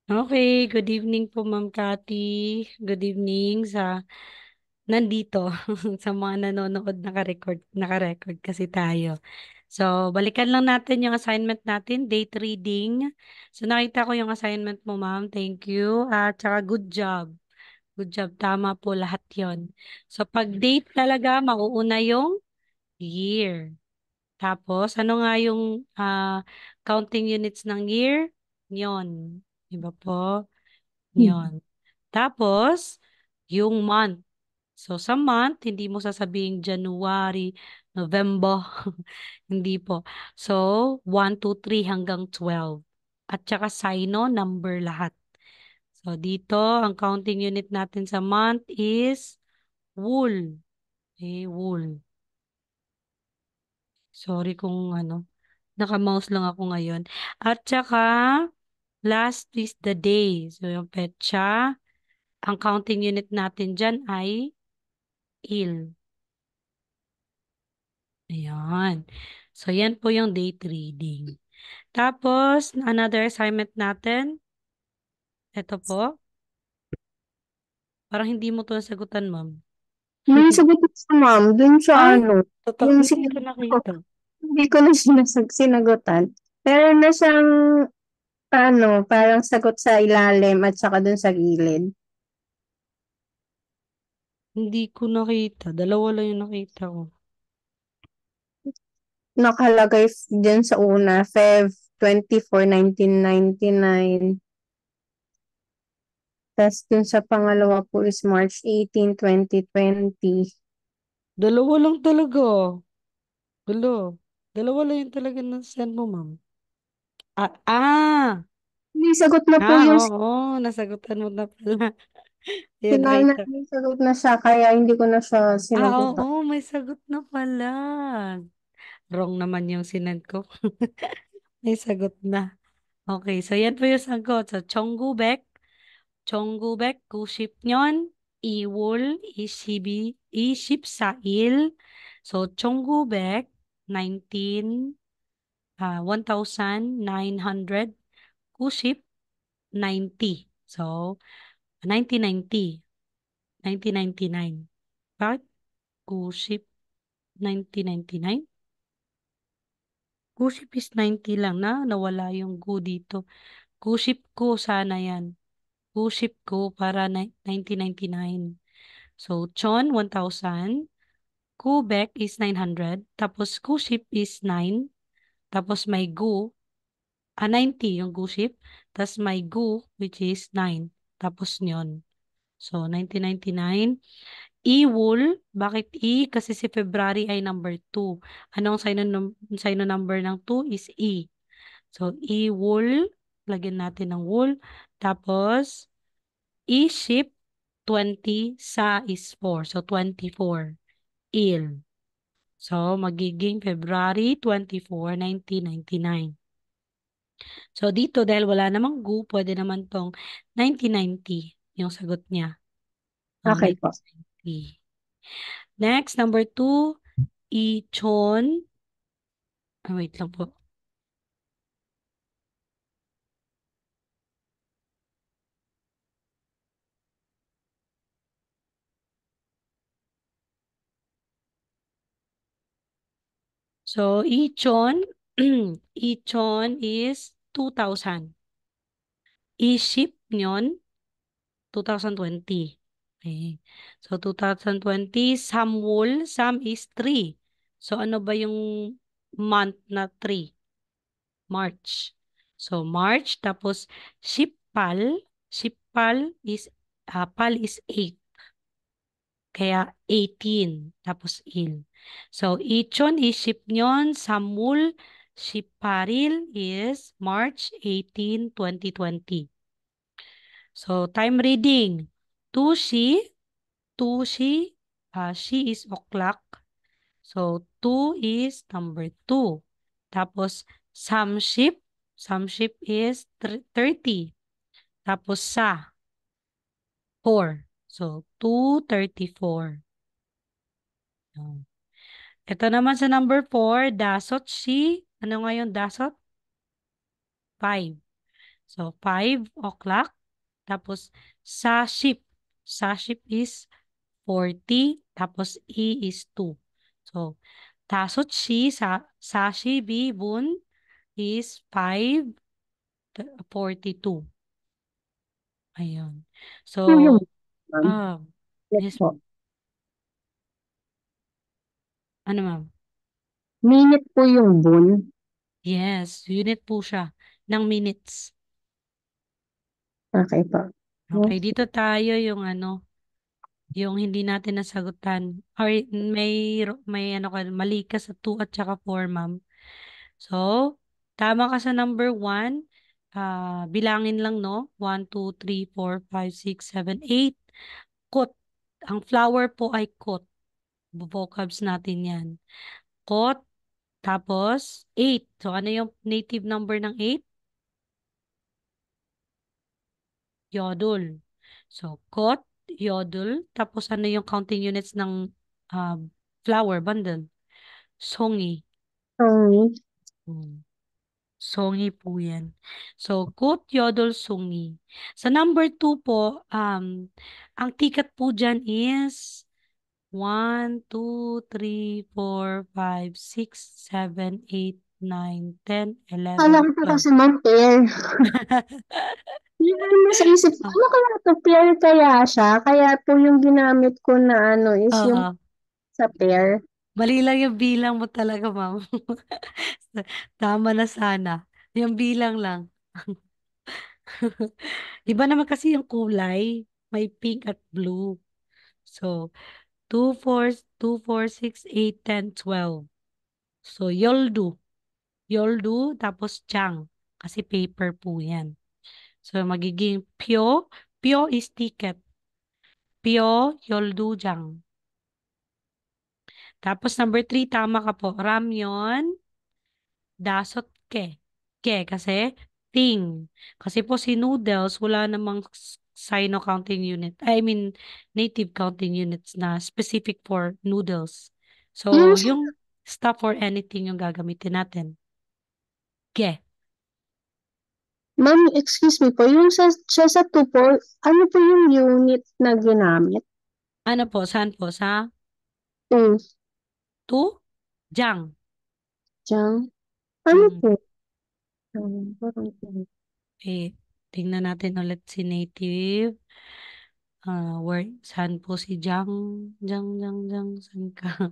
Okay, good evening po Ma'am Cathy. Good evening sa nandito sa mga nanonood naka-record kasi tayo. So, balikan lang natin yung assignment natin, date reading. So, nakita ko yung assignment mo, Ma'am. Thank you. At saka good job. Good job. Tama po lahat yon. So, pag date talaga, mauuna yung year. Tapos, ano nga yung counting units ng year? Yon. Diba po? Hmm. Yon. Tapos, yung month. So, sa month, hindi mo sasabing January, November. Hindi po. So, 1, 2, 3 hanggang 12. At saka sino, number lahat. So, dito, ang counting unit natin sa month is wool. Okay, wool. Sorry kung naka-mouse lang ako ngayon. At saka, last is the day. So, yung petsa, ang counting unit natin dyan ay il. Ayan. So, yan po yung date reading. Tapos, another assignment natin. Ito po. Parang hindi mo to nasagutan, ma'am. Nasagot ko sa ma'am, dun sa Ay, totoo. yung Hindi ko sinagot ko, nakita. hindi ko na sinagutan. Pero na siyang, parang sagot sa ilalim at saka dun sa gilid. Hindi ko nakita. Dalawa lang yung nakita ko. Nakalagay dyan sa una, Feb. 24, 1999. Tapos dun sa pangalawa po is March 18, 2020. Dalawa lang talaga. Dalawa. Dalawa lang yung talaga na send mo, ma'am. Ah, ah! Hindi, sagot na po yung Oo. Nasagutan mo na pala. Ayan, final right. na, may sagot na siya, kaya hindi ko na siya Oo. sinagutan. May sagot na pala. Wrong naman yung sinend ko. May sagot na. Okay, so yan po yung sagot. So, Chonggubek, kusip nyon, iwol, isipsail. So, Chonggubek, 1900, kusip, 90. So, 1990, 1999. Bakit kusip, 1999? Kusip is 90 lang na, nawala yung gu dito. Kusip ko sana yan. Kusip ko para 1999. So, Chon, 1,000. Kubek is 900. Tapos, Kusip is 9. Tapos, may Gu. 90 yung Gusip. Tapos, may Gu, which is 9. Tapos, nyon. So, 1999. Iwul. Bakit I? Kasi si February ay number 2. Anong sign number ng 2 is E. So, Iwul. Lagyan natin ng wool. Tapos, I-ship 20, sa is 4. So, 24. Il. So, magiging February 24, 1999. So, dito, dahil wala namang gu, pwede naman tong 1990 yung sagot niya. Okay po. 1990. Next, number 2, Ichon. Wait lang po. So, Ichon, Ichon is 2,000. I-ship nyon 2020. Okay. So, 2020, Samwol, Sam is 3. So, ano ba yung month na 3? March. So, March, tapos Shipal, Shipal is, Pal is 8. Kaya 18, tapos il. So, Ichon is Shipnyon, Samul, Shiparil is March 18, 2020. So, time reading. Tushi, Tushi, she is o'clock. So, 2 is number 2. Tapos, Samship, Samship is 30. Tapos, sa, 4. So, 234. Yan. Ito naman sa number 4, dasot si, ano nga yung dasot? 5. So, 5 o'clock. Tapos, sa ship is 40. Tapos, is 2. So, tasotshi, sashi, bun is 5:42. Ayun. Po yung So, ma'am. Minute yes, po. ano ma'am? Minute po yung bun. Yes, unit po siya ng minutes. Okay po. Okay, dito tayo yung ano, yung hindi natin nasagutan. Or may ano ka, mali ka sa 2 at saka 4, ma'am. So, tama ka sa number 1. Bilangin lang, no? 1, 2, 3, 4, 5, 6, 7, 8. Kot. Ang flower po ay kot. Vocabs natin yan. Kot, tapos 8. So, ano yung native number ng 8? Yodel. So, kot, yodel. Tapos, ano yung counting units ng ah, flower bundle? Songi. Sorry. Hmm. Songi po yan. So, kot, yodel, songi. Sa number 2 po, ang ticket po dyan is 1, 2, 3, 4, 5, 6, 7, 8, 9, 10, 11, Kala ko po 12. kasi ma'am pair. Yun ang nasa isip ko, Ah, ano kaya to, pair kaya siya? Kaya po yung ginamit ko na ano is yung Oo. sa pair. Mali lang yung bilang mo talaga, ma'am. Tama na sana. Yung bilang lang. Iba naman kasi yung kulay. May pink at blue. So, 2, 4, 6, 8, 10, 12. So, yoldu. Yoldu, tapos chang. Kasi paper po yan. So, magiging pyo. Pyo is ticket. Pyo, yoldu, jang. Tapos, number 3, tama ka po. Ramyon, dasot ke. Ke, kasi ting. Kasi po si noodles, wala namang Sino counting unit. I mean, native counting units na specific for noodles. Yung So, yung stuff or anything yung gagamitin natin. Ke. ma'am, excuse me po, yung siya sa 2 po, ano po yung unit na ginamit? Ano po? Saan po? Sa 2 two? Jang. dyan. Ano Mm. po? Parang Okay. Tingnan natin ulit si native. Where, saan po si Jang? Jang. Saan ka?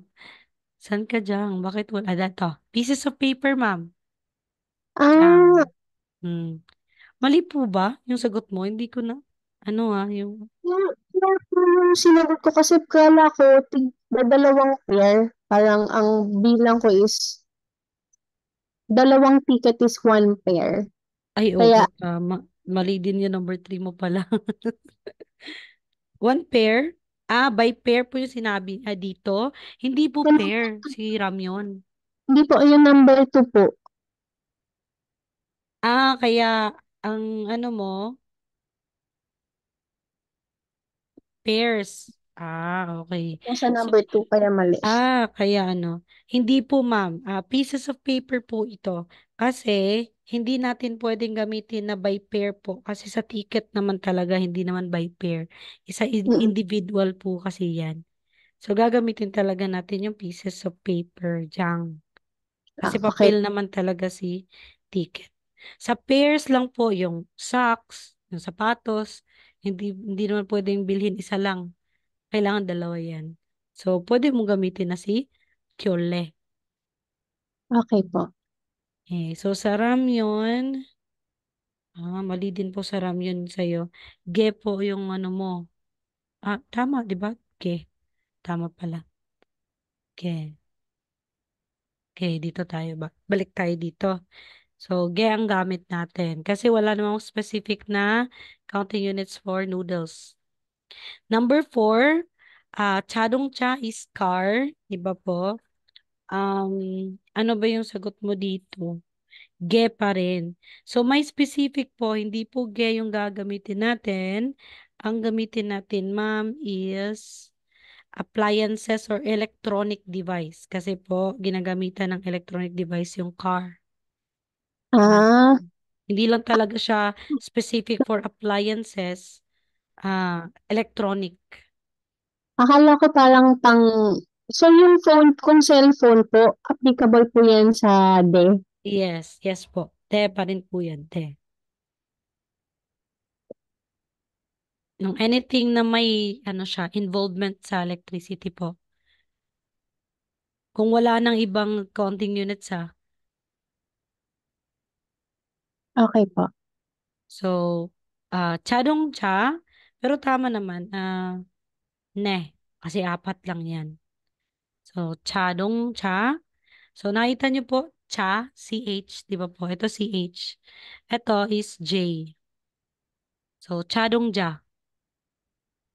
Saan ka, Jang? Bakit wala? Dato. Pieces of paper, ma'am. ah, Jang. Hmm. Mali po ba yung sagot mo? Hindi ko na, ano yung, yung sinagot ko kasi kala ko dalawang pair. Parang ang bilang ko is dalawang ticket is one pair. ay, oo, Kaya, tama. Mali din yung number 3 mo pala. One pair? By pair po yung sinabi dito. Hindi po pair si Ramyon. hindi po yung number 2 po. Kaya ang ano mo, pairs. Okay. Nasa So, number 2 kaya mali. kaya ano, hindi po ma'am, pieces of paper po ito. Kasi, hindi natin pwedeng gamitin na by pair po. Kasi sa ticket naman talaga, hindi naman by pair. Mm. Individual po kasi yan. So, gagamitin talaga natin yung pieces of paper, Jang. Kasi Okay. papel naman talaga si ticket. Sa pairs lang po yung socks, yung sapatos, hindi naman pwedeng bilhin isa lang. Kailangan dalawa yan. So, pwede mong gamitin na si Kyole. Okay po. So, sa ramyon, mali din po sa ramyon sa'yo. Ge po yung ano mo. Tama, di ba? Ge. Tama pala. Ge. Okay, dito tayo ba? Balik tayo dito. So, ge ang gamit natin. Kasi wala namang specific na counting units for noodles. Number 4, chadong cha is car. Iba po. Ano ba yung sagot mo dito? Ge pa rin. So, may specific po. Hindi po ge yung gagamitin natin. Ang gamitin natin, ma'am, is appliances or electronic device. Kasi po, ginagamitan ng electronic device yung car. Yan. Ah, Hindi lang talaga siya specific for appliances, electronic. Akala ko parang so yung phone, kung cellphone po, applicable po yan sa DE. Yes, yes po. Te pa rin po yan, te. Nung anything na may ano siya, involvement sa electricity po. Kung wala nang ibang counting units Okay po. So, chadong cha, pero tama naman, ne, kasi apat lang yan. So, chadong cha. So, nakita niyo po, cha, CH, di ba po? Ito CH. Ito is J. So, chadong ja.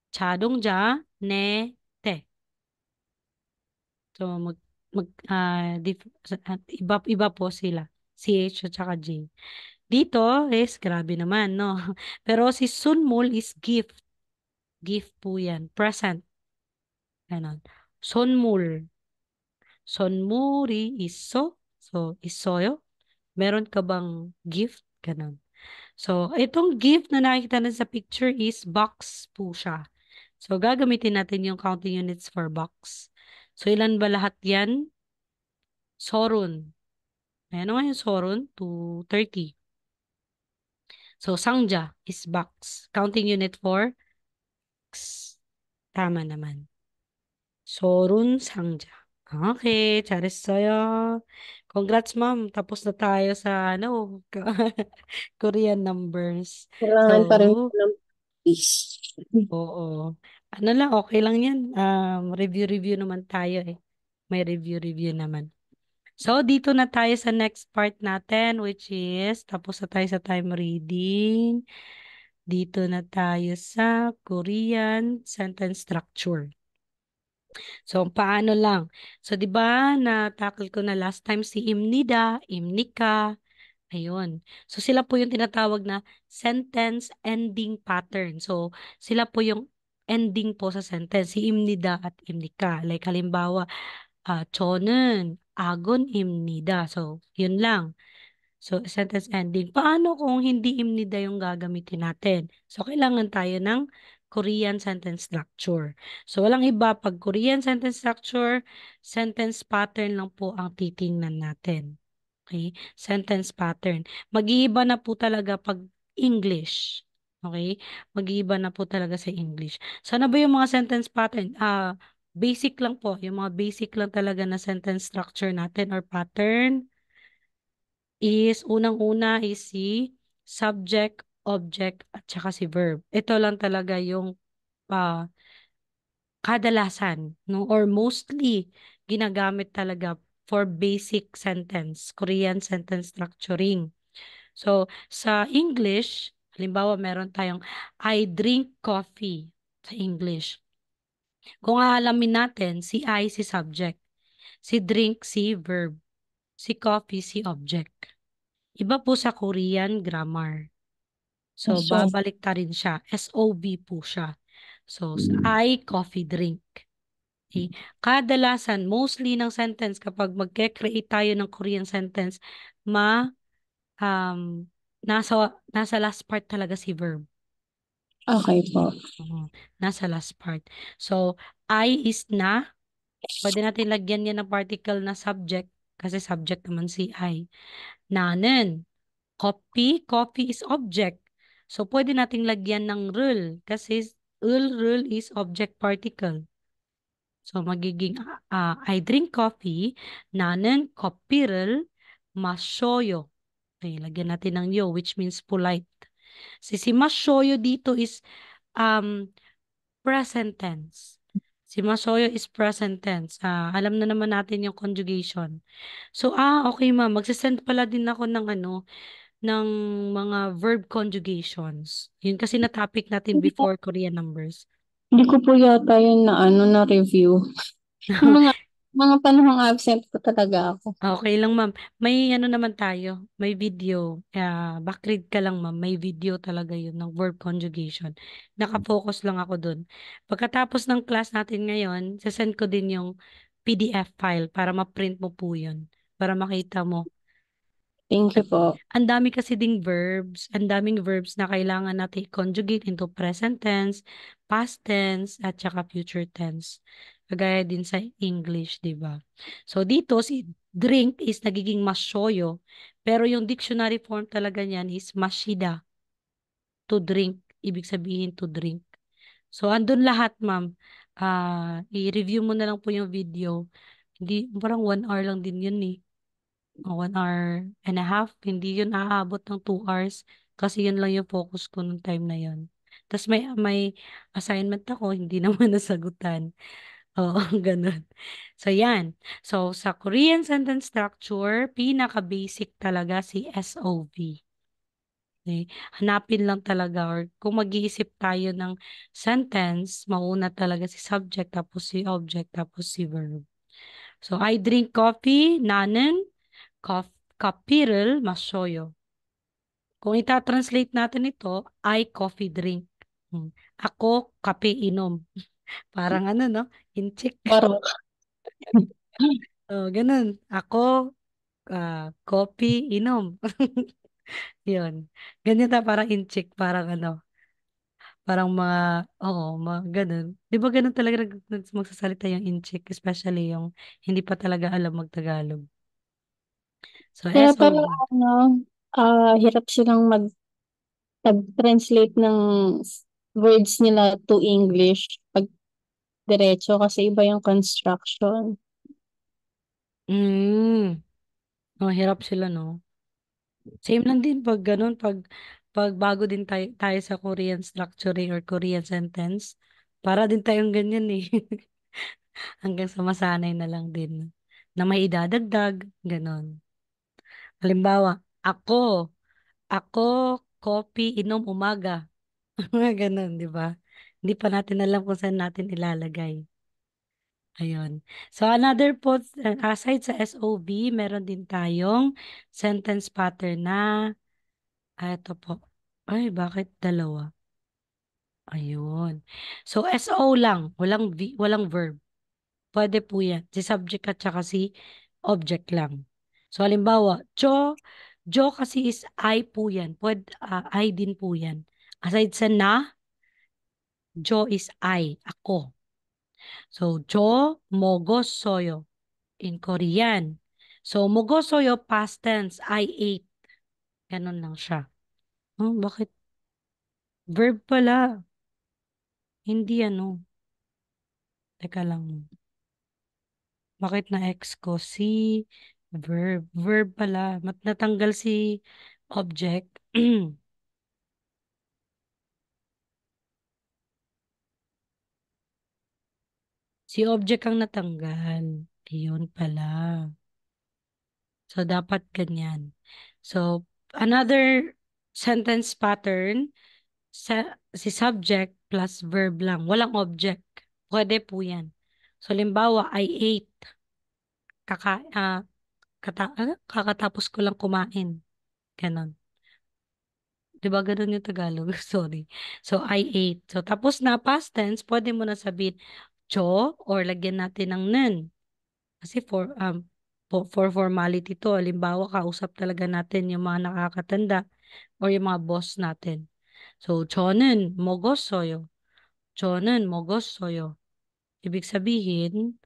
Chadong ja, ne, te. So, iba po sila. CH at saka J. Dito is, grabe naman, no? Pero si Sunmul is gift. Gift po yan. Present. Ganon. Sunmul. Sonmuri iso. So, isoyo. Meron ka bang gift? Ganon. So, itong gift na nakikita na sa picture is box po siya. So, gagamitin natin yung counting units for box. So, ilan ba lahat yan? Sorun. Ayan nga yung sorun, 230. So, sangja is box. Counting unit for X. Tama naman. Sorun sangja. Okay, 잘했어요. Congrats, ma'am. Tapos na tayo sa Korean numbers. Kailangan pa rin po So, ng peace. oo. Ano lang, okay lang yan. Review-review naman tayo eh. May review-review naman. So, dito na tayo sa next part natin, which is, tapos na tayo sa time reading. Dito na tayo sa Korean sentence structure. So, paano lang? So, di ba, na-tackle ko na last time si Imnida, Imnika, ayun. So, sila po yung tinatawag na sentence ending pattern. So, sila po yung ending po sa sentence, si Imnida at Imnika. Like, halimbawa, 저는 아군입니다. So, yun lang. So, sentence ending. Paano kung hindi imnida yung gagamitin natin? So, kailangan tayo ng Korean sentence structure. So, walang iba. Pag Korean sentence structure, sentence pattern lang po ang titingnan natin. Okay? Sentence pattern. Mag-iiba na po talaga pag English. Okay? Mag-iiba na po talaga sa English. Sana ba yung mga sentence pattern? Basic lang po. Yung mga basic lang talaga na sentence structure natin or pattern is unang-una is si subject, object, at saka si verb. Ito lang talaga yung ah, kadalasan, no? Or mostly ginagamit talaga for basic sentence, Korean sentence structuring. So, sa English, halimbawa meron tayong I drink coffee sa English. Kung aalamin natin, si I si subject, si drink si verb, si coffee si object. Iba po sa Korean grammar. So, So, babalik ta rin siya. SOV po siya. So, I coffee drink. Okay? Kadalasan, mostly ng sentence, kapag magke-create tayo ng Korean sentence, um, nasa last part talaga si verb. okay po. Mhm. Nasa last part. So, I is na. Pwede natin lagyan yan ng particle na subject kasi subject naman si I. 나는 coffee is object. So, pwede nating lagyan ng rule kasi rule is object particle. So, magiging I drink coffee. 나는 커피를 마셔요. Okay, lagyan natin ng yo, which means polite. Si masoyo dito is um, present tense. Si masoyo is present tense. Alam na naman natin yung conjugation. So, okay ma'am. Magsisend pala din ako ng ng mga verb conjugations. Yun kasi na topic natin Hindi po, before Korean numbers. hindi ko po yata yun na na review. Yung mga panahong absent po talaga ako. Okay lang, ma'am. May naman tayo, may video. Backread ka lang, ma'am. May video talaga yun ng verb conjugation. Nakafocus lang ako dun. Pagkatapos ng class natin ngayon, sasend ko din yung PDF file para ma-print mo po yun. Para makita mo. Thank you po. Ang dami kasi ding verbs, ang daming verbs na kailangan natin i-conjugate into present tense, past tense, at saka future tense. Kagaya din sa English, di ba? So dito, si drink is nagiging masyoyo, pero yung dictionary form talaga niyan is mashida, to drink. Ibig sabihin to drink. So andun lahat, ma'am. I-review mo na lang po yung video. Hindi, parang 1 hour lang din yun eh. 1 hour and a half, hindi yun aabot ng 2 hours kasi yun lang yung focus ko nung time na yun. Tapos may assignment ako, hindi naman nasagutan. Oo, ganun. So, yan. So, sa Korean sentence structure, pinaka-basic talaga si SOV. Okay? Hanapin lang talaga or kung mag-iisip tayo ng sentence, mauna talaga si subject, tapos si object, tapos si verb. So, I drink coffee, na는 커피를 마셔요. Kung ita-translate natin ito, I coffee drink. Ako, kape inom. Parang ano, no? Inchik. Parang Oh, ganun. Ako, coffee inom. Yun. Ganyan na parang inchik. Parang ano, parang mga, oo, mga ganun. Di ba ganun talaga magsasalita yung inchik, especially yung hindi pa talaga alam mag-Tagalog. So, kaya pala SOV. ano, hirap silang mag-translate ng words nila to English pag diretso kasi iba yung construction. Mm. Oh, hirap sila, no? Same lang din pag ganun, pag bago din tayo sa Korean structuring or Korean sentence, para din tayong ganyan eh. Hanggang sa masanay na lang din na may idadagdag, ganun. Halimbawa, ako, coffee, inom umaga. Mga ganun, di ba? Hindi pa natin alam kung saan natin ilalagay. Ayun. So, another po, aside sa SOV, meron din tayong sentence pattern na, ito po. Ay, bakit dalawa? Ayun. So, SO lang. Walang verb. Pwede po yan. Si subject at saka si object lang. So, halimbawa, Jo kasi is I po yan. I din po yan. Aside sa na, Jo is I, ako. So, Jo mogosoyo in Korean. So, mogosoyo past tense, I ate. Ganun lang siya. Bakit? Verb pala. Hindi ano. Teka lang. Bakit na ex ko? Si verb. Verb pala. Natanggal si object. Si object ang natanggal. Ayun pala. So, dapat ganyan. So, another sentence pattern, si subject plus verb lang. Walang object. Pwede po yan. So, limbawa, I ate. Kaka, ah, kakatapos ko lang kumain. Ganon. 'Di ba ganun yung Tagalog? Sorry. So, I ate. So, tapos na past tense, pwede mo na sabihin, cho, or lagyan natin ng nen. Kasi for formality to. Halimbawa, kausap talaga natin yung mga nakakatanda or yung mga boss natin. So, 저는 먹었어요. 저는 먹었어요. Ibig sabihin,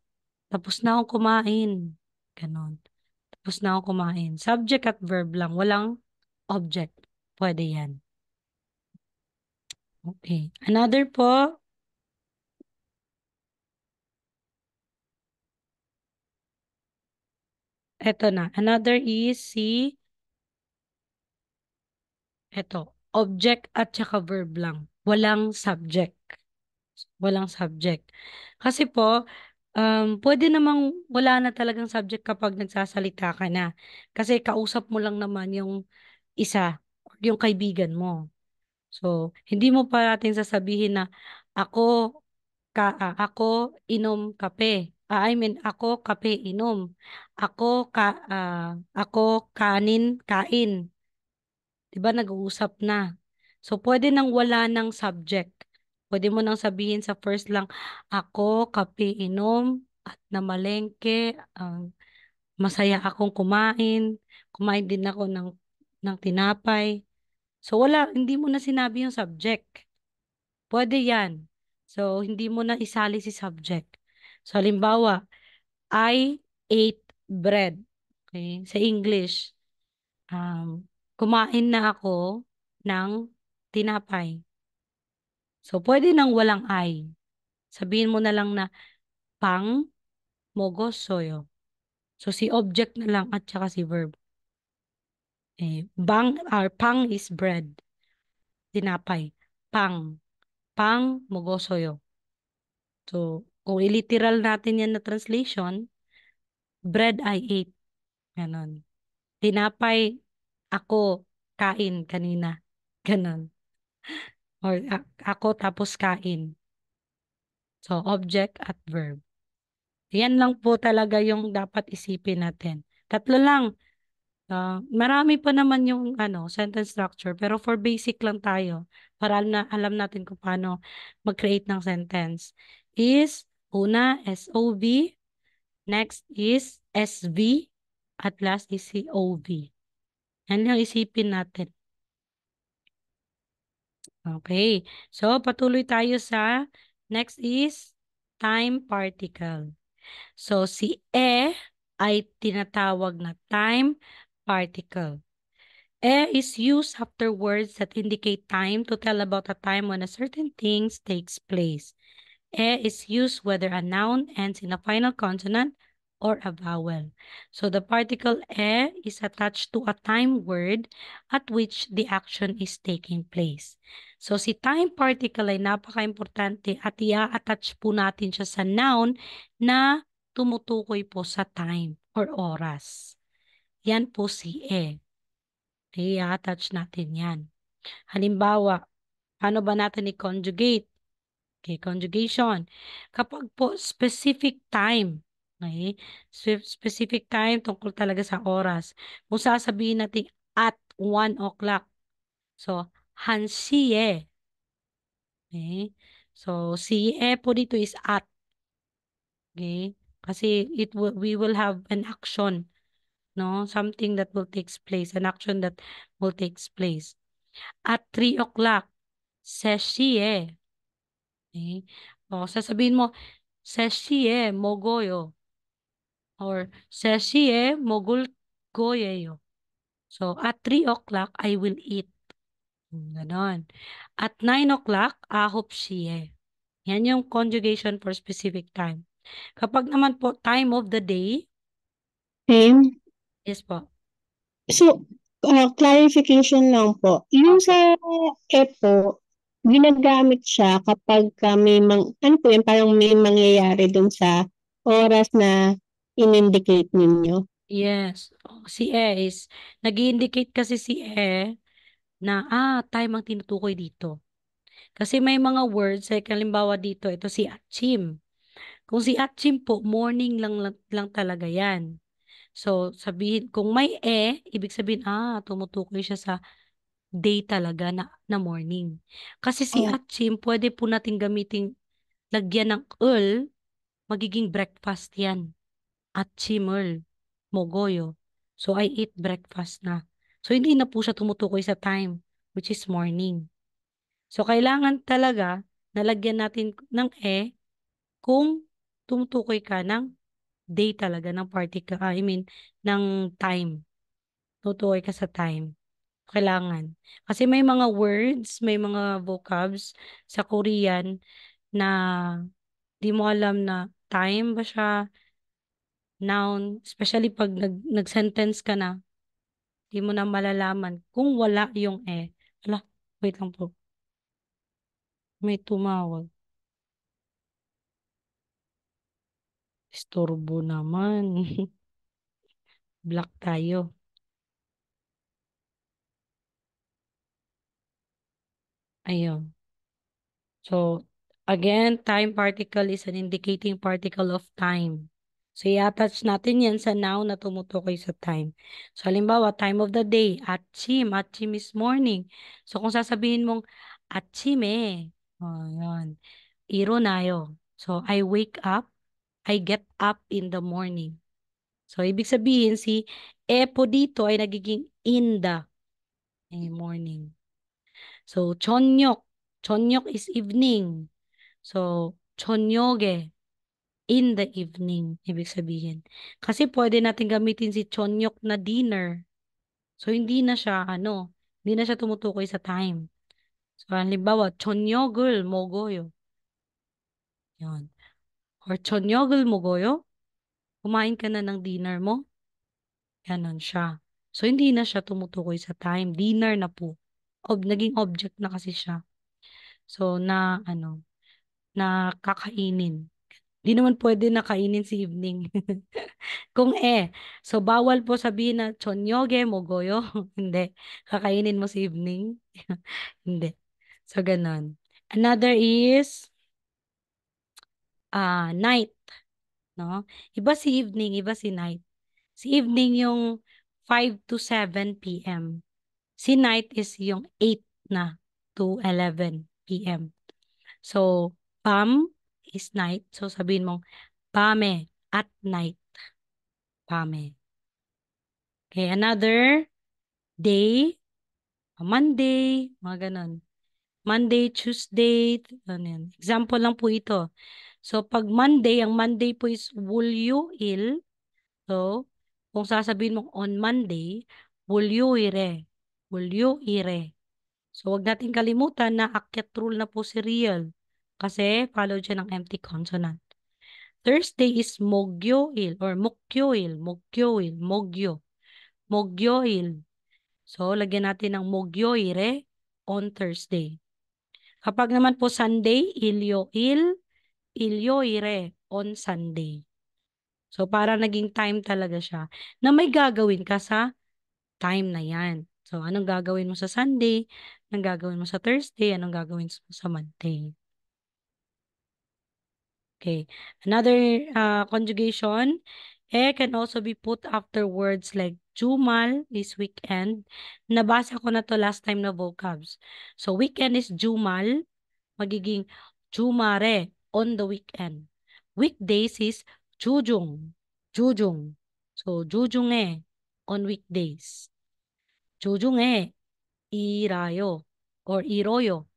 tapos na akong kumain. Ganon. Tapos na akong kumain. Subject at verb lang. Walang object. Pwede yan. Okay. Another po, eto na. Another is eto, object at saka verb lang. Walang subject. Walang subject. Kasi po, pwede namang wala na talagang subject kapag nagsasalita ka na. Kasi kausap mo lang naman yung isa, yung kaibigan mo. So, hindi mo pa natin sasabihin na ako, ako inom kape. I mean, ako kape inom. Ako kanin kain. 'Di ba nag-uusap na. So, pwede nang wala ng subject. Pwede mo nang sabihin sa first lang, ako kape inom at namalengke. Masaya akong kumain. Kumain din ako ng tinapay. So wala, hindi mo na sinabi yung subject. Pwede yan. So hindi mo na isali si subject. So halimbawa, I ate bread. Okay? Sa English, kumain na ako ng tinapay. So pwede nang walang I. Sabihin mo na lang na pang mogosoyo. So si object na lang at saka si verb. Bang or pang is bread, tinapay. Pang, pang mogosoyo. So kung iliteral natin yan na translation, bread I ate. Ganon. Tinapay ako kain kanina. Ganon. Or ako tapos kain. So object at verb. Yan lang po talaga yung dapat isipin natin. Tatlo lang. Marami pa naman yung sentence structure, pero for basic lang tayo para alam natin kung paano mag-create ng sentence. Is, una, SOV, next is SV, at last is COV. Yan yung isipin natin. Okay. So, patuloy tayo sa next is time particle. So, si ay tinatawag na time particle. Is used after words that indicate time to tell about a time when a certain thing takes place. Is used whether a noun ends in a final consonant or a vowel. So the particle is attached to a time word at which the action is taking place. So si time particle ay napaka-importante at i-attach po natin siya sa noun na tumutukoy po sa time or oras. Yan po si I-attach natin yan. Halimbawa, paano ba natin i-conjugate? Okay, conjugation. Kapag po specific time, okay? Specific time tungkol talaga sa oras. Kung sasabihin natin at 1 o'clock. So, hansiye. Okay? So, siye po dito is at. Okay? Kasi we will have an action, no? Something that will takes place, an action that will takes place. At 3 o'clock, seshiye. Okay? O, sasabihin mo, seshiye mogoyo. Or seshiye mogul goyeyo. So, at 3 o'clock, I will eat. Ganon. At 9 o'clock, ahop siye. Yan yung conjugation for specific time. Kapag naman po, time of the day, Okay. yes po. So, clarification lang po. Yung Opo. sa EPO, ginagamit siya kapag may ano po yun, parang may mangyayari dun sa oras na in-indicate ninyo. Yes. Si is, nag-indicate kasi si na, time ang tinutukoy dito. Kasi may mga words, like halimbawa dito, ito si Achim. Kung si Achim po, morning lang talaga yan. So, sabihin, kung may ibig sabihin, tumutukoy siya sa day talaga na morning. Kasi si Oh, Achim, pwede po natin gamitin, lagyan ng magiging breakfast yan. Achimul, mogoyo. So, I eat breakfast na. So, hindi na po siya tumutukoy sa time, which is morning. So, kailangan talaga nalagyan natin ng kung tumutukoy ka ng day talaga, ng particle, I mean, ng time. Tutukoy ka sa time. Kailangan. Kasi may mga words, may mga vocabs sa Korean na di mo alam na time ba siya, noun, especially pag nag-sentence ka na, di mo na malalaman kung wala yung Ala, wait lang po. May tumawag. Istorbo naman. Black tayo. Ayun. So, again, time particle is an indicating particle of time. So, i-attach natin yan sa noun na tumutukoy sa time. So, halimbawa, time of the day, atchim. Atchim is morning. So, kung sasabihin mong atchime, yun. Iro nayo. So, I wake up, I get up in the morning. So, ibig sabihin, si epo dito ay nagiging in the morning. So, chonyok. Chonyok is evening. So, chonyoge, in the evening, ibig sabihin. Kasi pwede natin gamitin si chonyok na dinner. So, hindi na siya tumutukoy sa time. So, halimbawa, chonyogul mogoyo. Yun. Or chonyogul mogoyo. Kumain ka na ng dinner mo. Ganon siya. So, hindi na siya tumutukoy sa time. Dinner na po. Naging object na kasi siya. So, na kakainin. Di naman pwede na kainin si evening. Kung so bawal po sabihin na chonyoge mogoyo. Hindi. Kakainin mo si evening. Hindi. So, ganon. Another is night. No? Iba si evening, iba si night. Si evening yung 5 to 7 p.m. Si night is yung 8 na to 11 p.m. So, pam is night. So, sabihin mong pame at night. Pame. Okay, another day, Monday, mga ganun. Monday, Tuesday, ano yan. Example lang po ito. So, pag Monday, ang Monday po is Wulyuil. So, kung sasabihin mong on Monday, Wulyuire. Wulyuire. So, wag natin kalimutan na akyat rule na po si real. Kasi, follow siya ng empty consonant. Thursday is Mogyoil or Mokyoil. Mokyoil. Mogyo. Mogyoil. So, lagyan natin ng Mogyoire on Thursday. Kapag naman po Sunday, Ilyoil. Ilyoire on Sunday. So, para naging time talaga siya na may gagawin ka sa time na yan. So, anong gagawin mo sa Sunday? Anong gagawin mo sa Thursday? Anong gagawin mo sa Monday? Okay. Another conjugation, can also be put after words like Jumal is weekend. Nabasa ko na to last time na vocabs. So, weekend is Jumal, magiging Jumare on the weekend. Weekdays is Jujung. Jujung. So, Jujunge on weekdays. Jujunge, irayo or iroyo.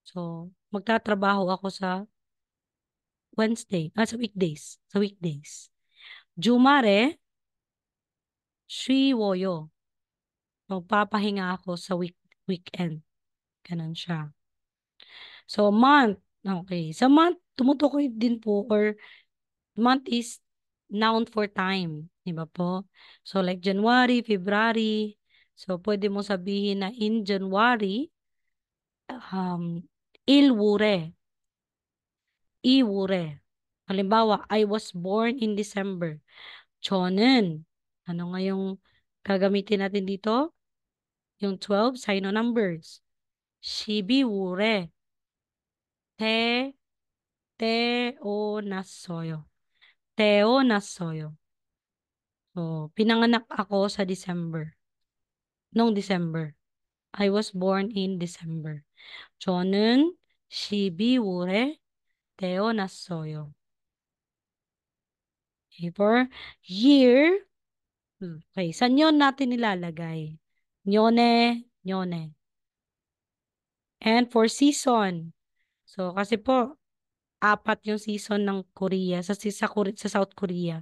So, magtatrabaho ako sa sa weekdays. Sa weekdays. Jumare, shiwoyo. Magpapahinga ako sa weekend. Ganun siya. So, month. Okay. Sa month, tumutukoy din po or month is noun for time. Di ba po? So, like January, February. So, pwede mo sabihin na in January, ilwure. Iwure. Halimbawa, I was born in December. Chonen. Ano nga yung gagamitin natin dito? Yung 12, sino numbers. Shibiwure. Te, teo nasoyo. Teo nasoyo. So, pinanganak ako sa December. Noong December. I was born in December. 저는 12월에 태어났어요. Okay, for year, okay, saan yun natin nilalagay? Nyone, nyone. And for season, so kasi po, apat yung season ng Korea, sa South Korea.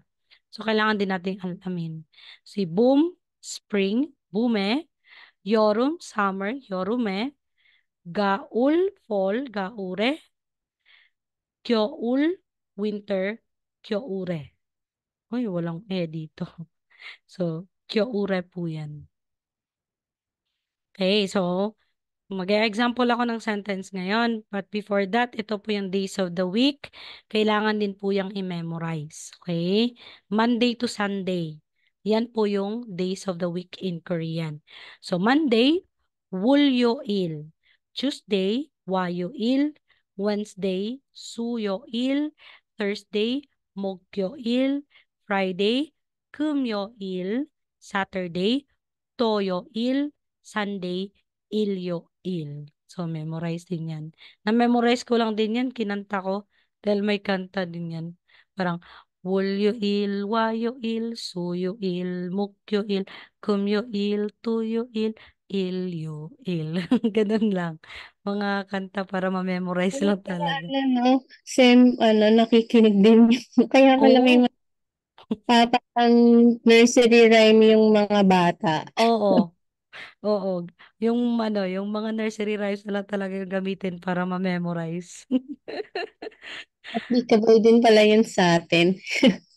So, kailangan din natin alamin. Si boom, spring, bume, 여름, summer, 여름에, 가을, fall, 가을에, 겨울, winter, 겨울에. Uy, walang dito. So, 겨울에 po yan. Okay, so, mag-example ako ng sentence ngayon. But before that, ito po yung days of the week. Kailangan din po yung i-memorize. Okay? Monday to Sunday. Yan po yung days of the week in Korean. So, Monday, Wulyoil. Tuesday, Wayoil. Wednesday, Suyoil. Thursday, Mogyoil. Friday, Kumyoil. Saturday, Toyoil. Sunday, Il. So, memorize din yan. Na-memorize ko lang din yan, kinanta ko. Dahil may kanta din yan. Parang, Wulyo-il, wayo-il, suyo-il, mukyo-il, kumyo-il, tuyo-il, ilyo-il. Ganun lang. Mga kanta para ma-memorize Ano lang pala, talaga. ano, same, nakikinig din. Kaya pala may Oo, parang nursery rhyme yung mga bata. oo, oo. Yung mga nursery rhymes na lang talaga yung gamitin para ma-memorize. Applicable din pala yun sa atin.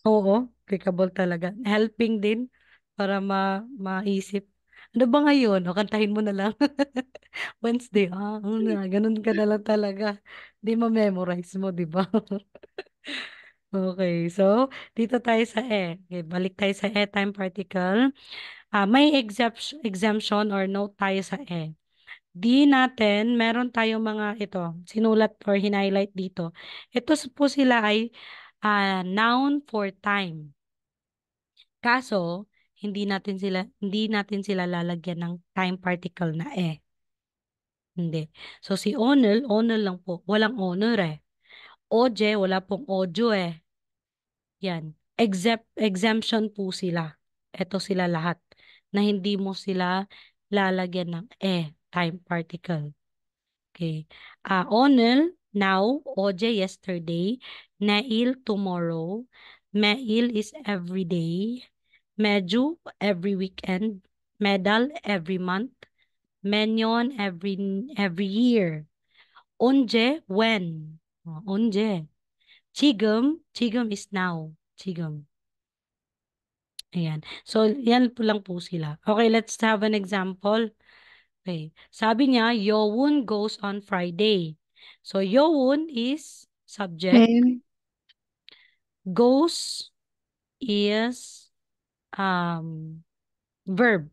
Oo, applicable talaga. Helping din para maisip. Ano ba ngayon? O, kantahin mo na lang. Wednesday, ano na, ganun ka na lang talaga. Di ma-memorize mo, di ba? Okay, so dito tayo sa E. Okay, balik tayo sa E, time particle. May exemption or note tayo sa E. Di natin, meron tayong mga ito, sinulat or highlight dito. Ito po sila ay noun for time. Kaso, hindi natin sila lalagyan ng time particle na E. Hindi. So si Onel, Onel lang po. Walang honor eh. Oje, wala pong ojo eh. Yan. Exemption po sila. Ito sila lahat. Na hindi mo sila lalagyan ng time particle. Okay. Onel, now. Oje, yesterday. Nail, tomorrow. Mail is every day. Medyo, every weekend. Medal, every month. Menyon, every year. Onje, when. Onje. Chigum, chigum is now. Chigum. Ayan. So, yan po lang po sila. Okay, let's have an example. Okay. Sabi niya, Yowun goes on Friday. So, Yowun is subject. Hmm. Goes is um, verb.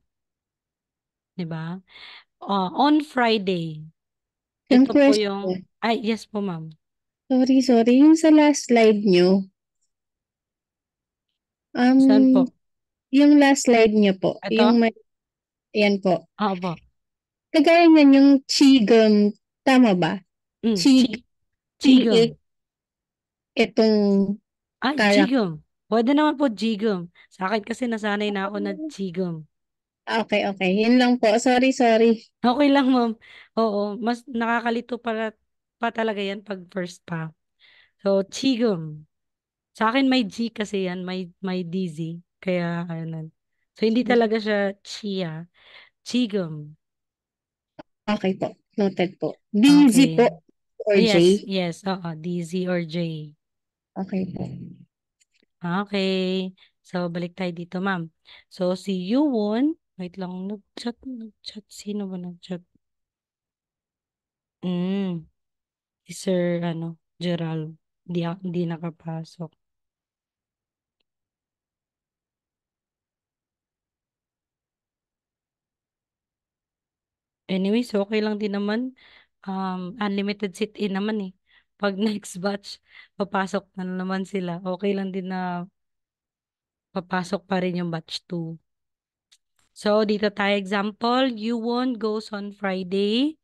Diba? On Friday. Yung Ito po yung, question, ay, yes po ma'am. sorry, yung sa last slide nyo, Saan po? um, yung last slide nyo po, Ito? yan po. Po. Kagaya niyan yung Chigum, tama ba? Chig, Chigum. T-H, itong Ay, character. Jigum. Pwede naman po Jigum. Sa akin kasi nasanay na ako na Jigum. Okay, okay. Yun lang po. Sorry. Okay lang, ma'am. Oo, mas nakakalito pa talaga yan pag first pa. So, Jigum. Sa akin may G kasi yan, may DZ. Kaya, ano. So, hindi talaga siya Chia. Jigum. Okay po. Noted po. Busy po Okay. or Yes, J. yes. Oo, DZ or J. Okay po. Okay. So, balik tayo dito, ma'am. So, si Yuwon, wait lang, nag-chat. Sino ba nag-chat? Mm, si Sir, Gerald. Hindi nakapasok. Anyways, okay lang din naman. Unlimited sit-in naman eh. Pag next batch, papasok na naman sila. Okay lang din na papasok pa rin yung batch 2. So, dito tayo example. Yuwon goes on Friday.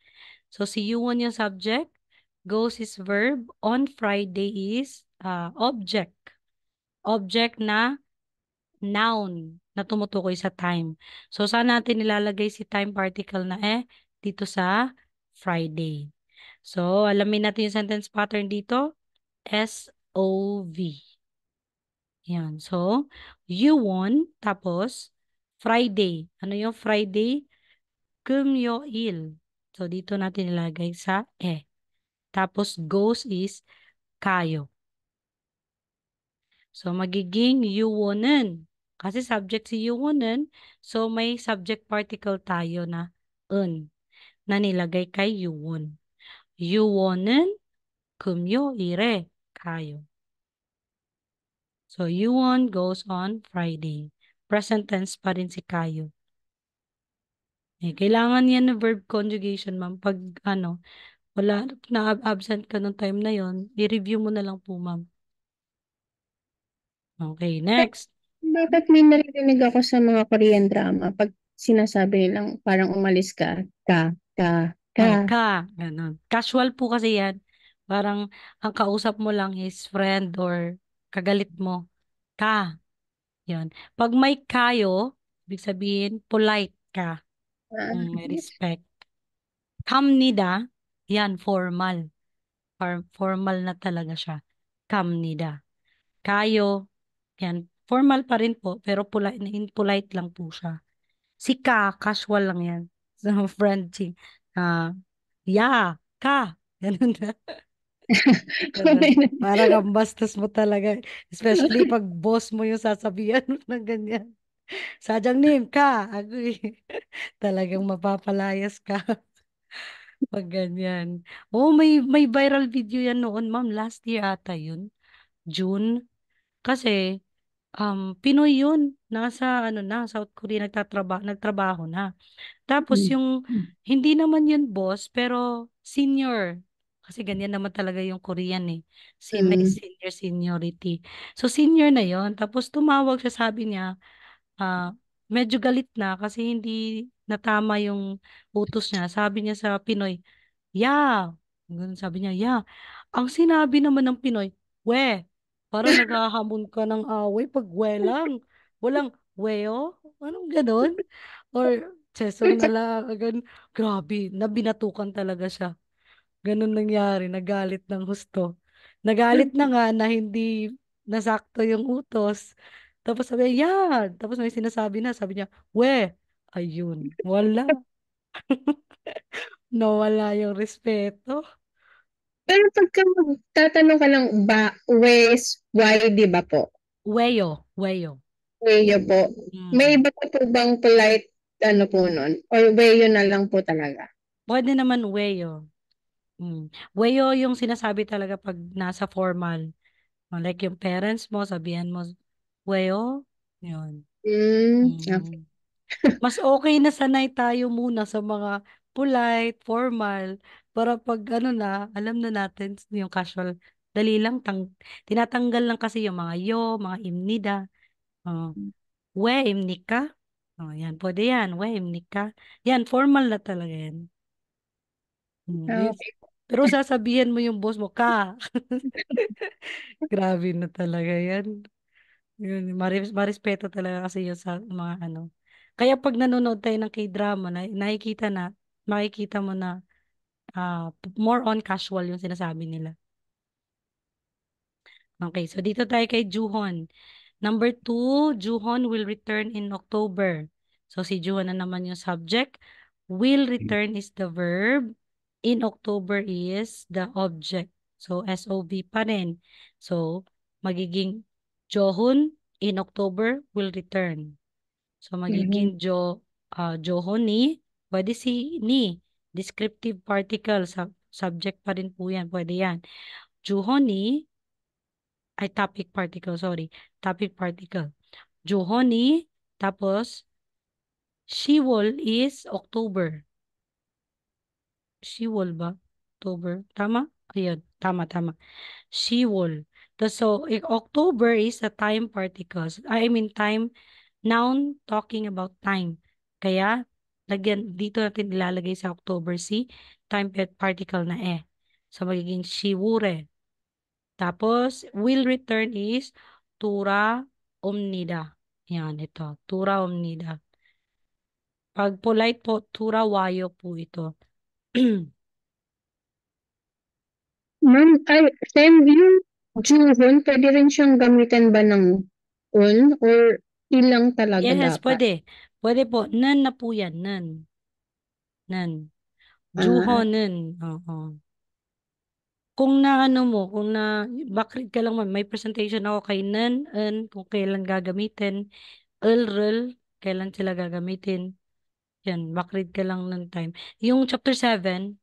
So, si Yuwon yung subject. Goes is verb. On Friday is object. Object na noun na tumutukoy sa time. So, saan natin nilalagay si time particle na dito sa Friday. So, alamin natin yung sentence pattern dito. SOV. Yan. So, you won. Tapos, Friday. Ano yung Friday? Kumyoil. So, dito natin nilagay sa Tapos, goes is kayo. So, magiging yuwonen. Kasi subject si yuwonen. So, may subject particle tayo na un na nilagay kay yuwon. Yuwonen, kumyo, ire, kayo. So, yuwon goes on Friday. Present tense pa rin si kayo. Kailangan yan ng verb conjugation, ma'am. Pag, wala, na-absent ka nung time na yon, i-review mo na lang po, ma'am. Okay, next. Bakit may naririnig ako sa mga Korean drama pag sinasabi nilang parang umalis ka. Ganun. Casual po kasi yan. Parang ang kausap mo lang is friend or kagalit mo. Ka. Yun. Pag may kayo, ibig sabihin, polite ka. Ah, May respect. Kamnida, yan, formal. Formal na talaga siya. Kamnida. Kayo, yan, formal pa rin po, pero polite lang po siya. Si ka, casual lang yan. So, friendly. Ah, ya, ka. Ganun na. Ganun. Parang ang bastos mo talaga. Especially pag boss mo yung sasabihan mo ng ganyan. Sadyang name ka. Agree. Talagang mapapalayas ka pag ganyan. Oh, may viral video yan noon, ma'am. Last year ata yun. June. Kasi, Pinoy yun. Nasa, ano na, South Korea, nagtrabaho na. Tapos mm, yung, hindi naman yun boss, pero senior. Kasi ganyan naman talaga yung Korean eh. May mm, seniority. So senior na yon. Tapos tumawag siya, sabi niya, medyo galit na kasi hindi natama yung utos niya. Sabi niya sa Pinoy, yeah. Ganun sabi niya, yeah. Ang sinabi naman ng Pinoy, we. Parang naghahamon ka ng away pag we lang. Walang weo? Anong ganon? Or sesong na lang. Grabe, nabinatukan talaga siya. Ganun nangyari, nagalit ng husto. Nagalit na nga na hindi nasakto yung utos. Tapos sabi niya, yan. Tapos may sinasabi na, sabi niya, we. Ayun, wala. Nawala yung respeto. pero pagka magtatanong ka lang ba, where's why, di ba po? Weyo, weyo. Weyo po. May Mm. iba pa po bang polite ano po nun? Or weyo na lang po talaga? Pwede naman weyo. Weyo yung sinasabi talaga pag nasa formal. Like yung parents mo, sabihan mo, weyo. Yun. Okay. Mm. Mas okay na sanay tayo muna sa mga polite, formal, para pag ano na, alam na natin yung casual. Dali lang, tinatanggal lang kasi yung mga yo, mga imnida. Oh, we, imnika. Oh, yan, pwede yan. We, imnika. Yan, formal na talaga yan. Yes. Okay. Pero sasabihin mo yung boss mo, ka. Grabe na talaga yan. Yun, marespeto talaga kasi yun sa mga ano. Kaya pag nanonood tayo ng K-drama, makikita mo na more on casual yung sinasabi nila. Okay, so dito tayo kay Juhon. Number two, Juhon will return in October. So si Juhon na naman yung subject. Will return is the verb. In October is the object. So SOV pa rin. So magiging Johun in October will return. So Mhm. magiging Johon ni, pwede si ni. Descriptive particle, subject pa rin po yan. Pwede yan. Juhon ni, ay topic particle, sorry. Topic particle. Juhoni, tapos Shewol is October. Shewol ba? October. Tama? Ayun, tama. Shewol. So, October is a time particle. I mean, time, noun talking about time. Kaya, dito natin ilalagay sa October si time particle na eh. So, magiging shiwure. Tapos, will return is tura omnida. Yan, ito. Tura omnida. Pag polite po, tura wayo po ito. Ma'am, ay, same yung Juhon, pwede rin siyang gamitan ba ng on or ilang talaga Yes, dapat? pwede. Pwede po. Nan na po yan. Nan. Nan. Ah, Juhonen. Oo. Kung na ano mo, kung na backread ka lang man, may presentation ako kay Nan, kung kailan gagamitin, Rel, kailan sila gagamitin. Yan, backread ka lang ng time. Yung chapter 7,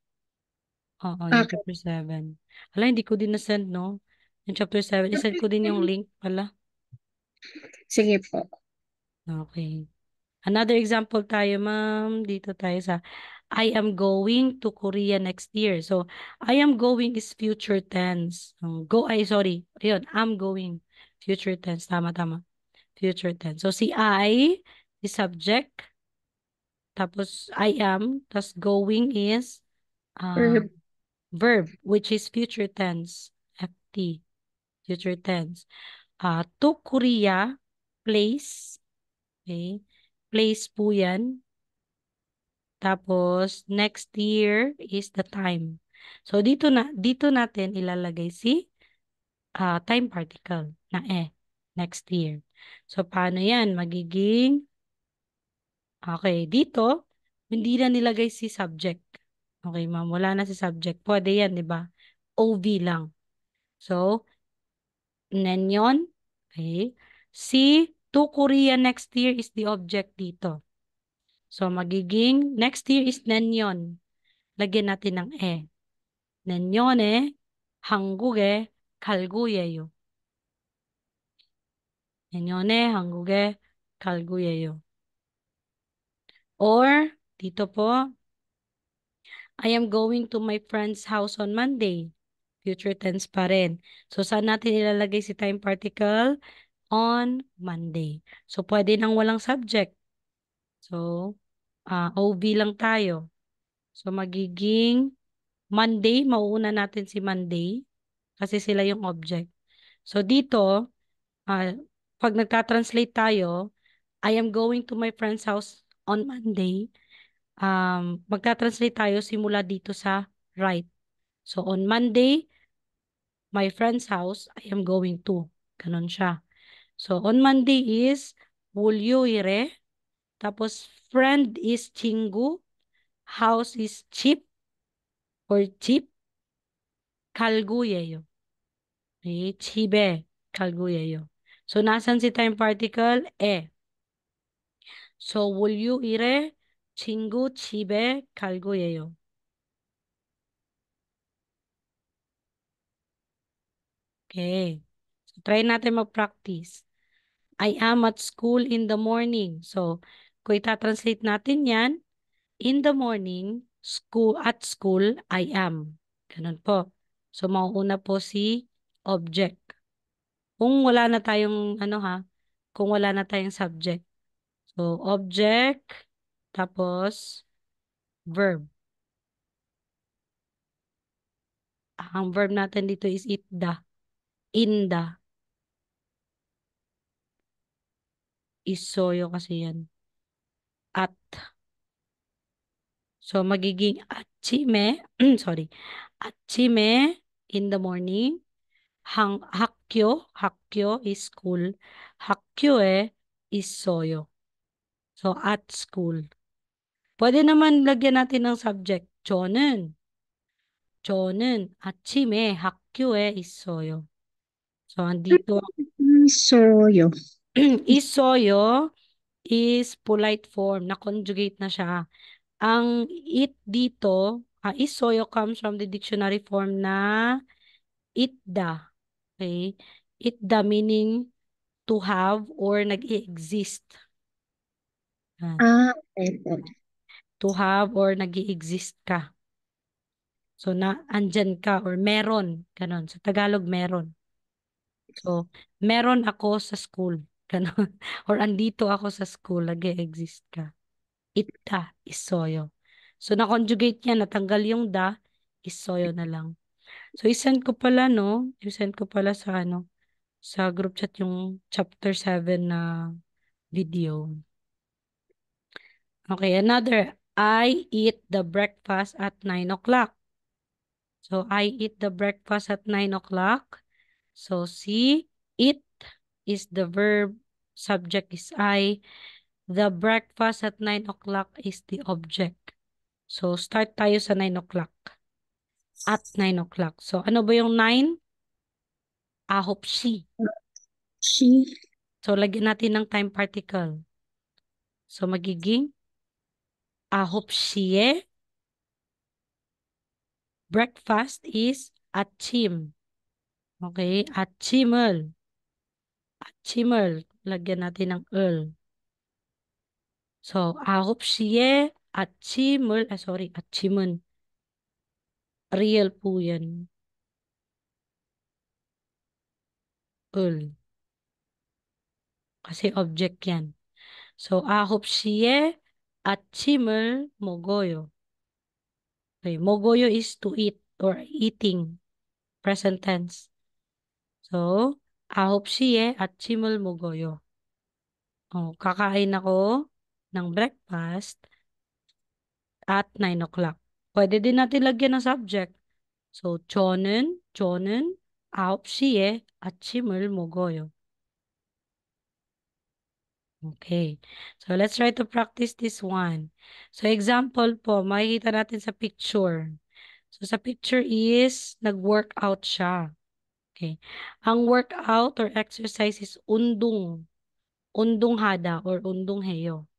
oo, yung okay. chapter 7. Hala, hindi ko din na-send, no? Yung chapter 7, isend ko din yung link pala. Sige po. Okay. Another example tayo, ma'am. Dito tayo sa I am going to Korea next year. So, I am going is future tense. Sorry. Ayun, I'm going. Future tense. Tama. Future tense. So, si I, the subject. Tapos, I am. Tapos, going is uh, Or, verb, which is future tense. FT. Future tense. To Korea, place. Okay? Place po yan. Tapos, next year is the time. So, dito natin ilalagay si time particle na next year. So, paano yan? Magiging, okay, dito, hindi na nilagay si subject. Okay, ma'am, wala na si subject. Pwede yan, di ba? OV lang. So, Nenyon. Okay. Si to Korea next year is the object dito. So, magiging next year is Nenyon. Lagyan natin ng 내년에 한국에 갈구예요. 내년에 한국에 갈구예요. Or, dito po, I am going to my friend's house on Monday. Future tense pa rin. So, saan natin ilalagay si time particle? On Monday. So, pwede nang walang subject. So, OV lang tayo. So, magiging Monday, mauuna natin si Monday kasi sila yung object. So, dito, pag nagka-translate tayo, I am going to my friend's house on Monday. Magka-translate tayo simula dito sa right. So, on Monday, my friend's house, I am going to. Ganon siya. So, on Monday is Wulyoire. Tapos, friend is Chingu. House is chip or chip. Kalguyeyo. Okay, chibe. Kalguyeyo. So, nasan si time particle? So, 월요일에 친구 집에 갈 거예요. Okay. So, try natin mag-practice. I am at school in the morning. So, kung ita-translate natin yan, in the morning, at school, I am. Ganun po. So, mauuna po si object. Kung wala na tayong, kung wala na tayong subject. So, object, tapos, verb. Ang verb natin dito is itda. Inda. Isoyo kasi yan. At. So, magiging achime, sorry, achime in the morning. Hakyo is school. Hakyoe is soyo. So, at school. Pwede naman lagyan natin ng subject. 저는 아침에 학교에 있어요. So, andito Soyo. isoyo is polite form. Na-conjugate na siya. Ang it dito, isoyo comes from the dictionary form na itda. Okay? Itda meaning to have or nag-i-exist. Okay po. To have or nag-i-exist ka. So, andyan ka or meron. Ganon. Sa Tagalog, meron. So, meron ako sa school. Ganon. Or andito ako sa school, nag-i-exist ka. Itda, isoyo. So, na-conjugate niya, natanggal yung da, isoyo na lang. So, isend ko pala, no? Isend ko pala sa sa group chat yung chapter 7 na video. Okay, another. I eat the breakfast at 9 o'clock. So, I eat the breakfast at 9 o'clock. So, see, eat is the verb. Subject is I. The breakfast at 9 o'clock is the object. So, start tayo sa 9 o'clock. At 9 o'clock. So, ano ba yung 9? Ahop she. She. So, lagyan natin ng time particle. So, magiging ahop siye. Breakfast is 아침. Okay? 아침을. 아침을. Lagyan natin ng 을. So, 9시에 아침을, sorry, 아침은 real po yan. 을. Kasi object yan. So, 9시에 아침을 먹어요. Okay, 먹어요 is to eat or eating. Present tense. So, 9시에 아침을 먹어요. Kakain ako ng breakfast at 9 o'clock. Pwede din natin lagyan ng subject. So, 저는 9시에 아침을 먹어요. Okay. So, let's try to practice this one. So, example po, makikita natin sa picture. So, sa picture is, nag-workout siya. Okay. Ang workout or exercise is undong hada or undong heyo.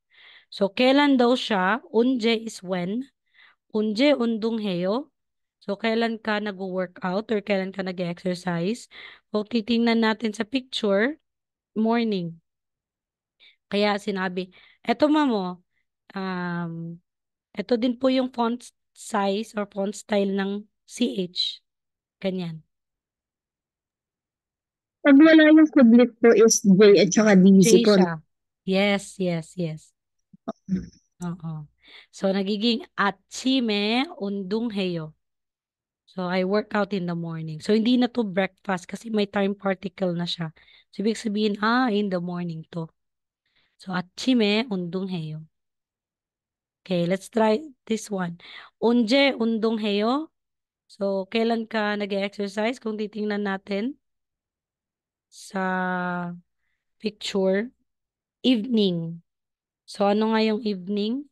So, kailan daw siya? Unje is when. Unje undong heyo. So, kailan ka nag-workout or kailan ka nag-exercise? O titingnan natin sa picture, morning. Kaya sinabi, eto mamo, um, eto din po yung font size or font style ng CH. Ganyan. Pag wala yung kudlit po is J at saka DC J po. siya. Yes, yes, yes. Oo. So, nagiging atsime undong heyo. So, I work out in the morning. So, hindi na to breakfast kasi may time particle na siya. So, ibig sabihin, in the morning to. So, atsime undong heyo. Okay, let's try this one. Unje undong heyo. So, kailan ka nag-exercise? Kung titingnan natin sa picture, evening. So, ano nga yung evening?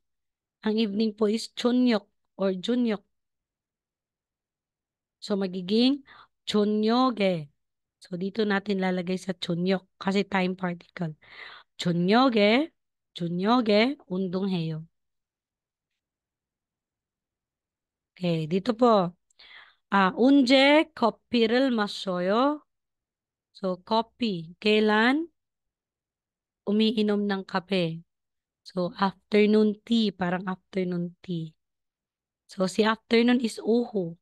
Ang evening po is chunyok or junyok. So, magiging chunyoge. So, dito natin lalagay sa chunyok kasi time particle. chunyoge, chunyoge, undong해요. Okay, dito po. 언제 커피를 마셔요? So, coffee. Kailan umiinom ng kape? So, afternoon tea. Parang afternoon tea. So, si afternoon is uhu.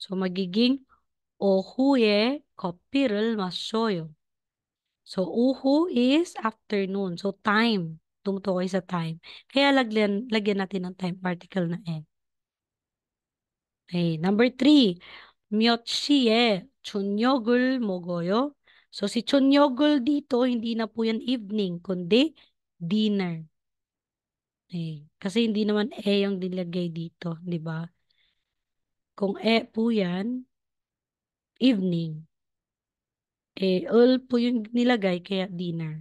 So, magiging 오후에 커피를 마셔요. So, uhu is afternoon. So, time. Tumutukoy sa time. Kaya lagyan natin ng time particle na eh. Okay, number 3. 몇 시에 저녁을 먹어요? So, si 저녁을 dito, hindi na po yan evening, kundi dinner. Kasi hindi naman yung nilagay dito, di ba? Kung po yan, evening. Po yung nilagay, kaya dinner.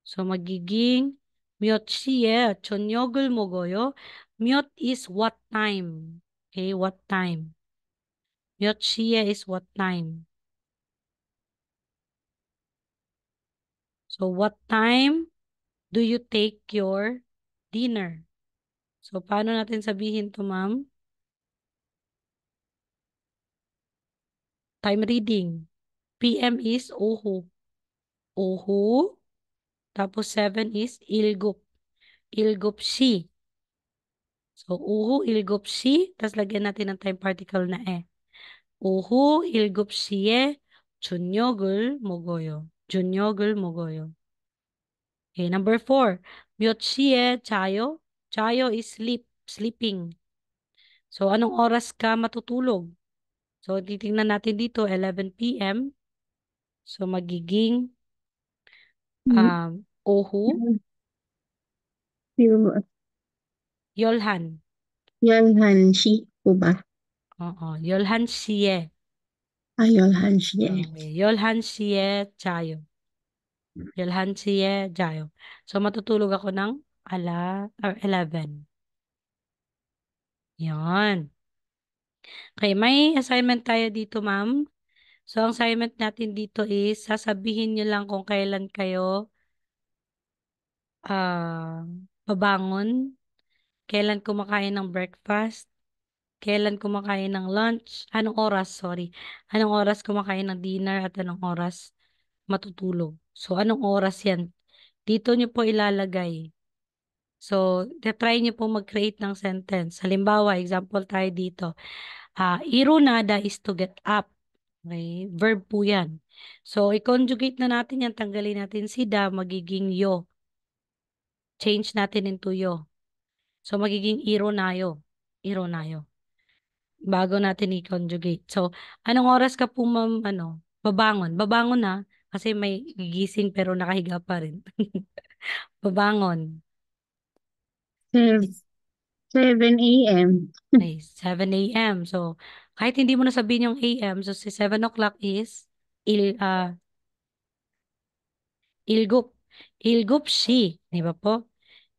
So, magiging 몇 시에 저녁을 먹어요? 몇 is what time. Okay, what time. 몇 시에 is what time. So, what time do you take your dinner? So, paano natin sabihin to, ma'am? Time reading. PM is oho. Oho. Tapos 7 is ilgup. Ilgup si. So, uhu ilgup si. Tapos lagyan natin ng time particle na eh. Uhu ilgup siye 저녁을 먹어요. 저녁을 먹어요. Okay, number 4. 몇 시에 자요? 자요 is sleep. Sleeping. So, anong oras ka matutulog? So, titingnan natin dito, 11 p.m. So, magiging ohu, Yung yolhan. Yolhanshi po ba? Oo, yolhan siye. Yolhanshi eh. Okay, yolhan siye jayo. Yolhan siye jayo. So, matutulog ako ng 11. Yan. Okay, may assignment tayo dito, ma'am. So, ang assignment natin dito is, sasabihin nyo lang kung kailan kayo ah babangon, kailan kumakain ng breakfast, kailan kumakain ng lunch, anong oras, sorry, anong oras kumakain ng dinner at anong oras matutulog. So, anong oras yan? Dito nyo po ilalagay. So, try nyo po mag-create ng sentence. Halimbawa, example tayo dito. Irunada is to get up. Okay? Verb po yan. So, i-conjugate na natin yan. Tanggalin natin si da, magiging yo. Change natin into yo. So, magiging ironayo. Ironayo. Bago natin i-conjugate. So, anong oras ka po, ma'am, ano? Babangon. Babangon na. Kasi may gigising pero nakahiga pa rin. Babangon. 7 a.m. Ay, 7 a.m. So, kahit hindi mo na sabihin yung AM, so si 7 o'clock is ilgup. Ilgup si. Di ba po?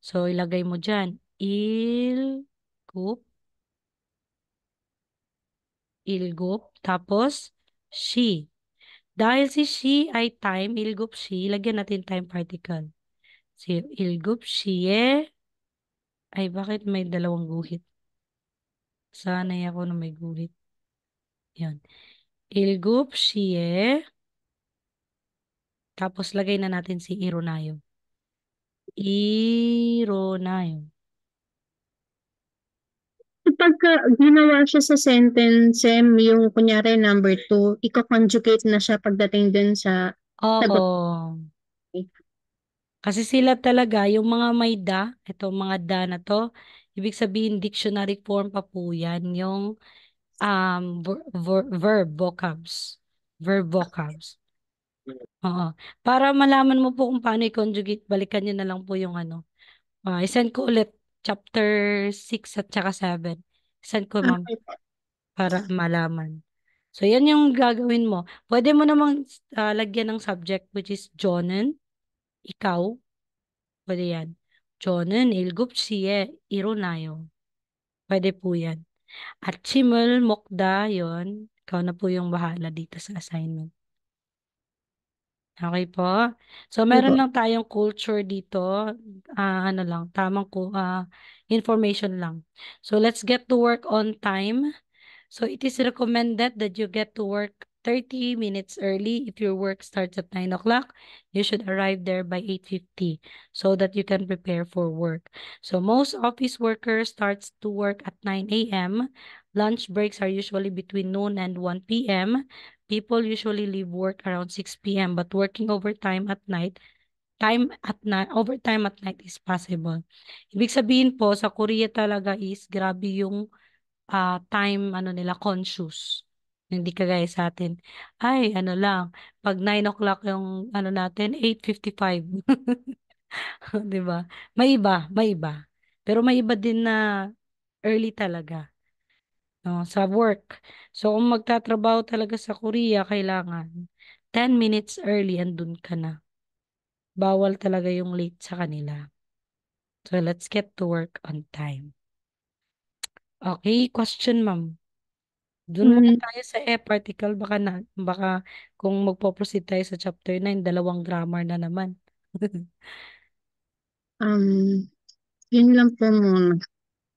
So, ilagay mo dyan. Ilgup. Ilgup. Tapos, she. Dahil si she ay time, ilgup she, lagyan natin time particle. Si ilgup siye. Ay, bakit may dalawang guhit? Sanay ako na may guhit. Yan. Ilgup siye. Tapos, lagay na natin si ironayo. Ironayo. Kapag ginawa siya sa sentence, yung kunyari number two, i-conjugate na siya pagdating dun sa sagot. Oo. Kasi sila talaga, yung mga may da, ito mga da na to, ibig sabihin dictionary form pa po yan, yung verb vocabs. Verb vocabs. Oo. Para malaman mo po kung paano i-conjugate, balikan nyo na lang po yung ano. I-send ko ulit chapter 6 at saka 7. Send ko, ma'am, Okay. para malaman. So, yan yung gagawin mo. Pwede mo namang lagyan ng subject which is Jonen, ikaw. Pwede yan. Jonen, ilgupsiye, ironayo. Pwede po yan. At chimel, mokda, yon. Ikaw na po yung bahala dito sa assignment. Okay po. So, Okay meron po. lang tayong culture dito. Ano lang, tamang information lang. So, let's get to work on time. So it is recommended that you get to work 30 minutes early. If your work starts at 9 o'clock, you should arrive there by 8:50 so that you can prepare for work. So most office workers starts to work at 9 a.m. Lunch breaks are usually between noon and 1 p.m. People usually leave work around 6 p.m. but working overtime at night is possible. Ibig sabihin po sa Korea talaga is grabe yung time ano nila conscious. Hindi kagaya sa atin. Ay, ano lang, pag 9 o'clock yung ano natin, 8:55. 'Di ba? May iba, may iba. Pero may iba din na early talaga, no, sa work. So kung magtatrabaho talaga sa Korea, kailangan 10 minutes early andun ka na. Bawal talaga yung late sa kanila. So let's get to work on time. Okay, question, ma'am. Doon muna Mm, tayo sa particle, baka kung magpo-proceed tayo sa chapter 9, dalawang grammar na naman. um, yun lang po muna.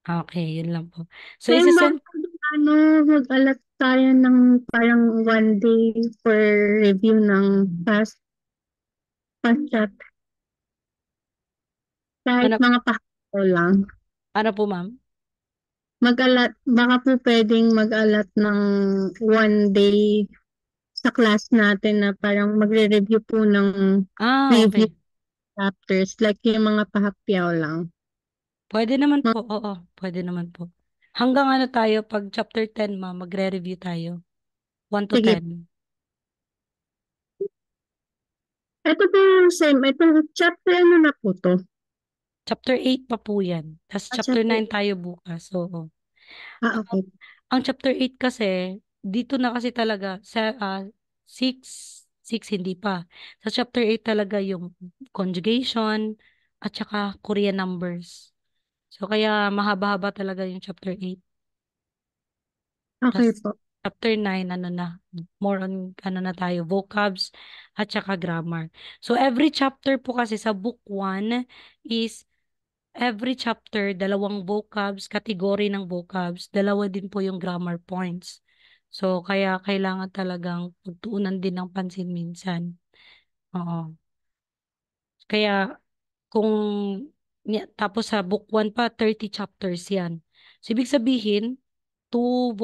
Okay, yun lang po. So, Kaya isasend, baka ano, mag-alat tayo ng parang 1 day for review ng past chat. Kahit ano, mga pahalo lang. ano po, ma'am? Mag-alat, baka po pwedeng mag-alat ng 1 day sa class natin na parang magre-review po ng preview Okay. chapters, like yung mga pahapyaw lang. Pwede naman Ma- po, oo, pwede naman po. Hanggang ano tayo, pag chapter 10, ma'am, magre-review tayo. 1 to Sige. 10. Ito po, same. Ito, chapter ano na po to? Chapter 8 pa po yan. Tapos chapter Chapter. 9 tayo bukas. Oo. Okay. Ang chapter 8 kasi, dito na kasi talaga sa 6, 6 hindi pa. Sa chapter 8 talaga yung conjugation at saka Korean numbers. So kaya mahaba-haba talaga yung chapter 8. Okay Tapos po. chapter 9 ano na, more on ano na tayo, vocabs at saka grammar. So every chapter po kasi sa book 1 is every chapter, dalawang vocabs, kategory ng vocabs, dalawa din po yung grammar points. So, kaya kailangan talagang pagtuunan din ng pansin minsan. Oo. Kaya, kung, tapos sa book 1 pa, 30 chapters yan. So, ibig sabihin, two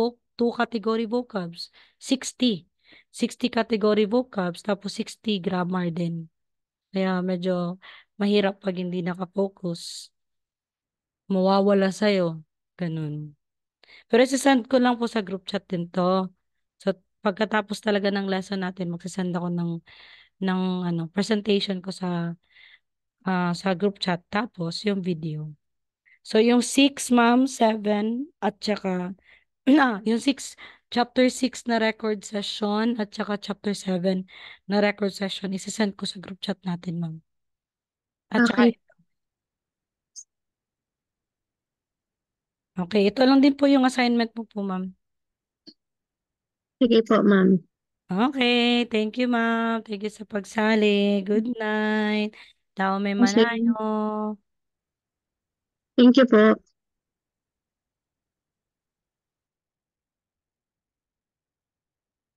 category vocabs, 60. 60 category vocabs, tapos 60 grammar din. Kaya medyo mahirap pag hindi nakafocus. Mawawala sa'yo. Ganun. Pero isasend ko lang po sa group chat din to. So, pagkatapos talaga ng lesson natin, magsasend ako ng ano, presentation ko sa group chat, tapos yung video. So, yung 6 ma'am, 7, at saka, yung 6, chapter 6 na record session, at saka chapter 7 na record session, isasend ko sa group chat natin, ma'am. At saka, Okay, okay, ito lang din po yung assignment mo po, ma'am. sige po, ma'am. Okay, thank you, ma'am. Thank you sa pagsali. Good night. Tao may Kasi, manayo. thank you po.